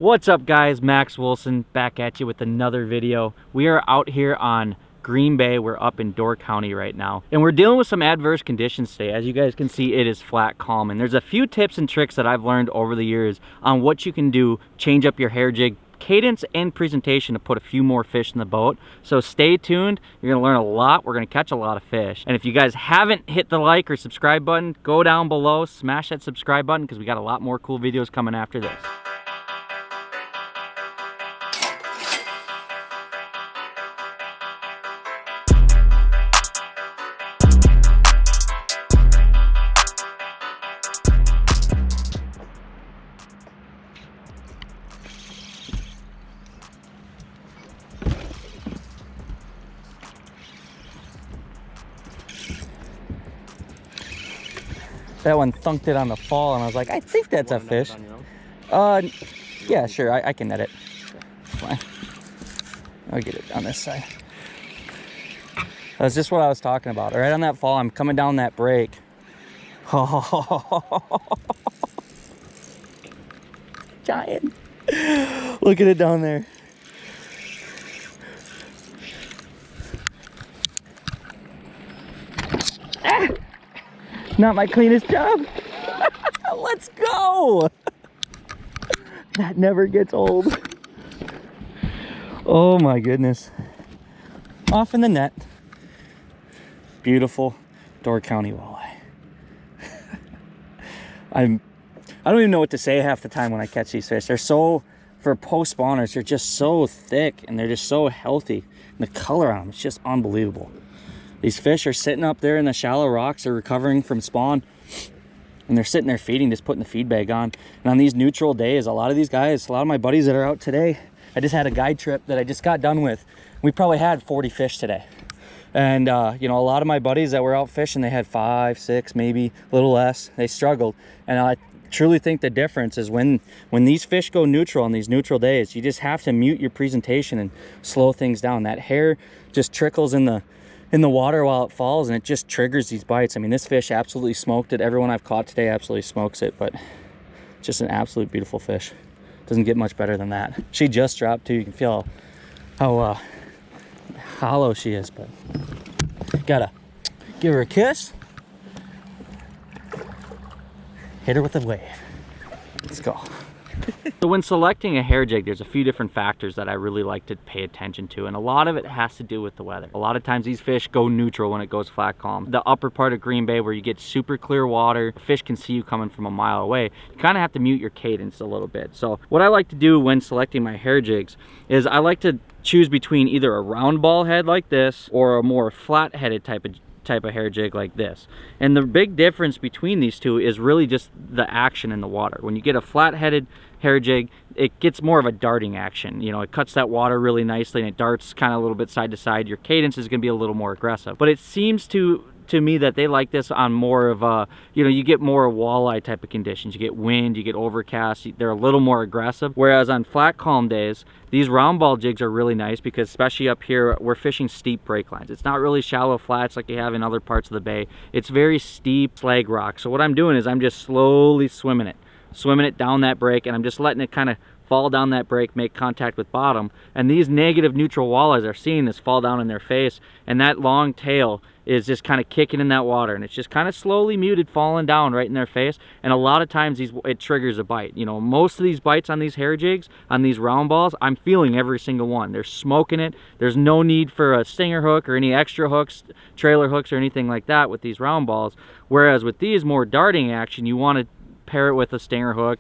What's up guys, Max Wilson back at you with another video. We are out here on Green Bay. We're up in Door County right now and we're dealing with some adverse conditions today. As you guys can see, it is flat calm, and there's a few tips and tricks that I've learned over the years on what you can do, change up your hair jig cadence and presentation to put a few more fish in the boat. So stay tuned, you're gonna learn a lot. We're gonna catch a lot of fish, and if you guys haven't hit the like or subscribe button, go down below, smash that subscribe button, because we got a lot more cool videos coming after this. That one thunked it on the fall, and I was like, I think that's a fish. Yeah, sure, I can net it. Fine. I'll get it on this side. That's just what I was talking about. Right on that fall, I'm coming down that break. Giant. Look at it down there. Ah! Not my cleanest job. Let's go. That never gets old. Oh my goodness. Off in the net. Beautiful Door County walleye. I don't even know what to say half the time when I catch these fish. They're so, for post spawners, they're just so thick and they're just so healthy. And the color on them is just unbelievable. These fish are sitting up there in the shallow rocks. They're recovering from spawn, and they're sitting there feeding, just putting the feed bag on. And on these neutral days, a lot of these guys, a lot of my buddies that are out today, I just had a guide trip that I just got done with. We probably had 40 fish today. And, you know, a lot of my buddies that were out fishing, they had 5, 6, maybe a little less. They struggled. And I truly think the difference is when these fish go neutral on these neutral days, you just have to mute your presentation and slow things down. That hair just trickles in the water while it falls, and it just triggers these bites. I mean, this fish absolutely smoked it. Everyone I've caught today absolutely smokes it, but just an absolute beautiful fish. Doesn't get much better than that. She just dropped too. You can feel how hollow she is, but gotta give her a kiss. Hit her with a wave. Let's go. So when selecting a hair jig, there's a few different factors that I really like to pay attention to, and a lot of it has to do with the weather. A lot of times these fish go neutral when it goes flat calm. The upper part of Green Bay, where you get super clear water, fish can see you coming from a mile away, you kind of have to mute your cadence a little bit. So what I like to do when selecting my hair jigs is I like to choose between either a round ball head like this or a more flat-headed type of hair jig like this. And the big difference between these two is really just the action in the water. When you get a flat-headed hair jig, it gets more of a darting action. You know, it cuts that water really nicely and it darts kind of a little bit side to side. Your cadence is going to be a little more aggressive, but it seems to me that they like this on more of a, you know, you get more walleye type of conditions. You get wind, you get overcast, they're a little more aggressive. Whereas on flat calm days, these round ball jigs are really nice because especially up here, we're fishing steep break lines. It's not really shallow flats like you have in other parts of the bay. It's very steep slag rock. So what I'm doing is I'm just slowly swimming it down that break, and I'm just letting it kind of fall down that break, make contact with bottom. And these negative neutral walleyes are seeing this fall down in their face, and that long tail is just kind of kicking in that water, and it's just kind of slowly muted, falling down right in their face. And a lot of times it triggers a bite. You know, most of these bites on these hair jigs, on these round balls, I'm feeling every single one. They're smoking it. There's no need for a stinger hook or any extra hooks, trailer hooks or anything like that with these round balls. Whereas with these more darting action, you want to pair it with a stinger hook,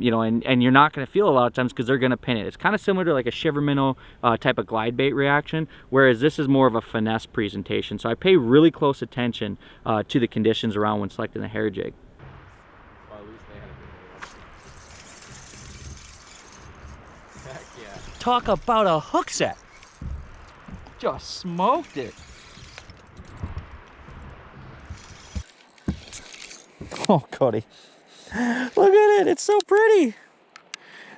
you know, and you're not going to feel a lot of times because they're going to pin it. It's kind of similar to like a shiver minnow type of glide bait reaction, whereas this is more of a finesse presentation. So I pay really close attention to the conditions around when selecting the hair jig. Heck yeah. Talk about a hook set. Just smoked it. Oh, Cody. Look at it, it's so pretty.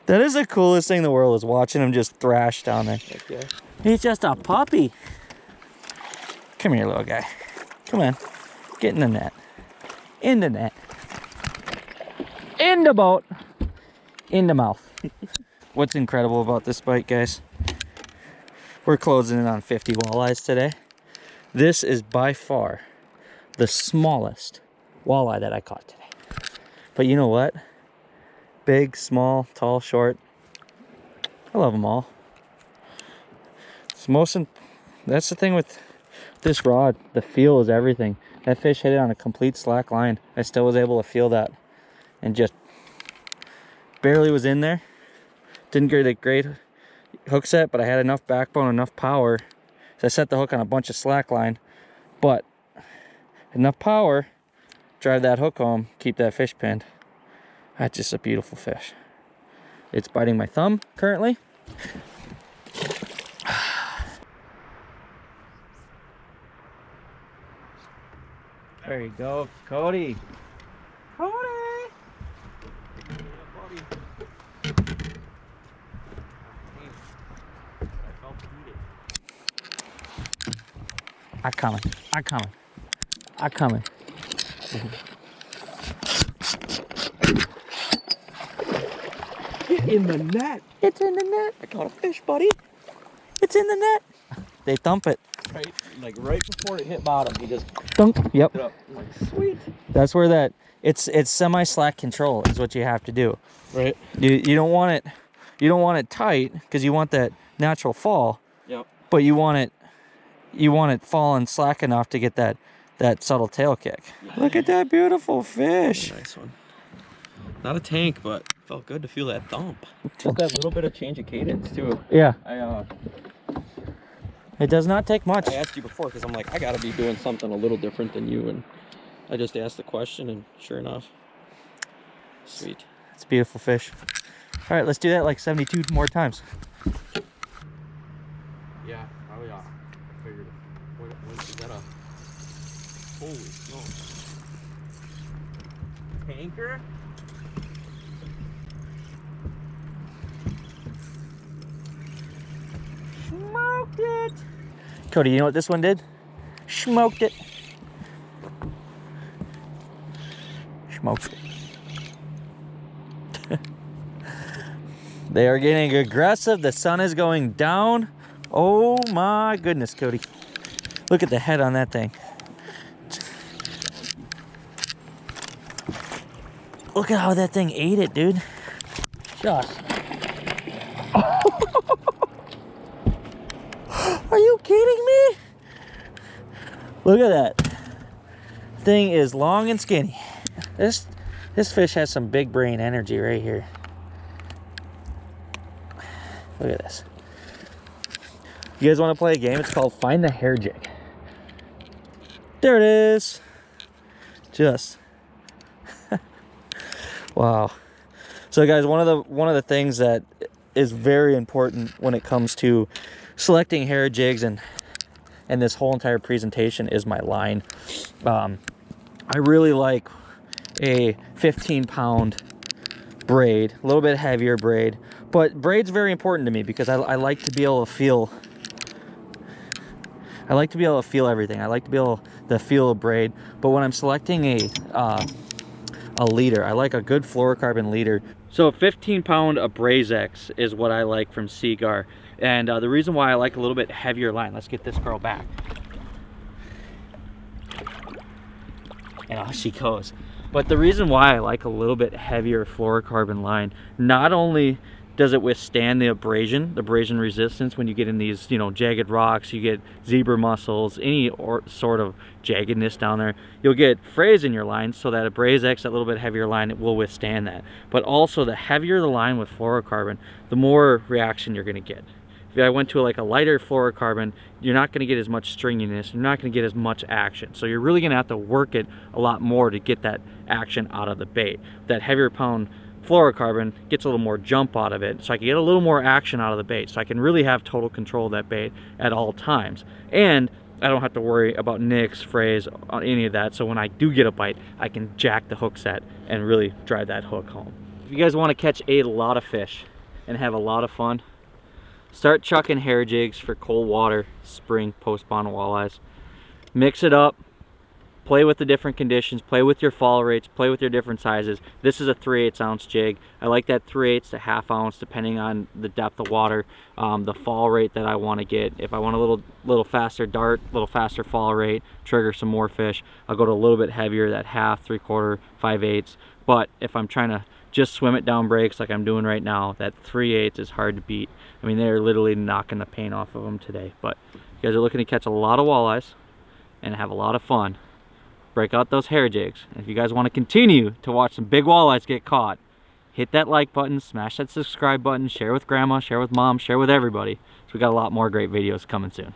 That is the coolest thing in the world, is watching him just thrash down there. Okay. He's just a puppy. Come here, little guy. Come on, get in the net. In the net. In the boat. In the mouth. what's incredible about this bite, guys, we're closing in on 50 walleyes today. This is by far the smallest walleye that I caught today. But you know what? Big, small, tall, short, I love them all. That's the thing with this rod. The feel is everything. That fish hit it on a complete slack line. I still was able to feel that, and just barely was in there. Didn't get a great hook set, but I had enough backbone, enough power. So I set the hook on a bunch of slack line, but enough power, drive that hook home, keep that fish pinned. That's just a beautiful fish. It's biting my thumb currently. There you go, Cody. Cody! I'm coming. Get in the net. It's in the net. I caught a fish, buddy. It's in the net. They thump it. Right, like right before it hit bottom, he just Dunk. Yep. it up. I'm like, sweet. That's where that it's semi-slack control is what you have to do. Right. You don't want it tight because you want that natural fall. Yep. But you want it falling slack enough to get that subtle tail kick. Yeah. Look at that beautiful fish. Nice one. Not a tank, but felt good to feel that thump. Just that little bit of change of cadence too. Yeah. It does not take much. I asked you before because I'm like, I gotta be doing something a little different than you, and I just asked the question, and sure enough, sweet. It's a beautiful fish. All right, let's do that like 72 more times. Yeah. Oh yeah. I figured. What is that? Holy smokes. Tanker. Smoked it. Cody, you know what this one did? Smoked it. Smoked it. They are getting aggressive. The sun is going down. Oh my goodness, Cody. Look at the head on that thing. Look at how that thing ate it, dude. Just. Are you kidding me? Look at that. Thing is long and skinny. This fish has some big brain energy right here. Look at this. You guys want to play a game? It's called Find the Hair Jig. There it is. Just wow. So guys, one of the things that is very important when it comes to selecting hair jigs and this whole entire presentation is my line. I really like a 15-pound braid, a little bit heavier braid, but braid's very important to me because I like to be able to feel. I like to be able to feel everything. I like to be able to feel a braid. But when I'm selecting a leader, I like a good fluorocarbon leader. So a 15-pound Abrazex is what I like from Seagar. And the reason why I like a little bit heavier line, let's get this girl back. And off she goes. But the reason why I like a little bit heavier fluorocarbon line, not only does it withstand the abrasion resistance when you get in these, you know, jagged rocks, you get zebra mussels, any sort of jaggedness down there, you'll get frays in your line, so that Abrazex, that little bit heavier line, it will withstand that. But also, the heavier the line with fluorocarbon, the more reaction you're going to get. If I went to like a lighter fluorocarbon, you're not going to get as much stringiness, you're not going to get as much action. So you're really going to have to work it a lot more to get that action out of the bait. That heavier pound fluorocarbon gets a little more jump out of it, so I can get a little more action out of the bait, so I can really have total control of that bait at all times. And I don't have to worry about nicks, frays, any of that, so when I do get a bite, I can jack the hook set and really drive that hook home. If you guys want to catch a lot of fish and have a lot of fun, start chucking hair jigs for cold water, spring, post-spawn walleyes. Mix it up, play with the different conditions, play with your fall rates, play with your different sizes. This is a 3/8 ounce jig. I like that 3/8 to ½ ounce depending on the depth of water, the fall rate that I want to get. If I want a little faster dart, a little faster fall rate, trigger some more fish, I'll go to a little bit heavier, that half, 3/4, 5/8. But if I'm trying to just swim it down breaks like I'm doing right now, that 3/8 is hard to beat. I mean, they're literally knocking the paint off of them today. But if you guys are looking to catch a lot of walleyes and have a lot of fun, break out those hair jigs. And if you guys want to continue to watch some big walleyes get caught, hit that like button, smash that subscribe button, share with grandma, share with mom, share with everybody. So we got a lot more great videos coming soon.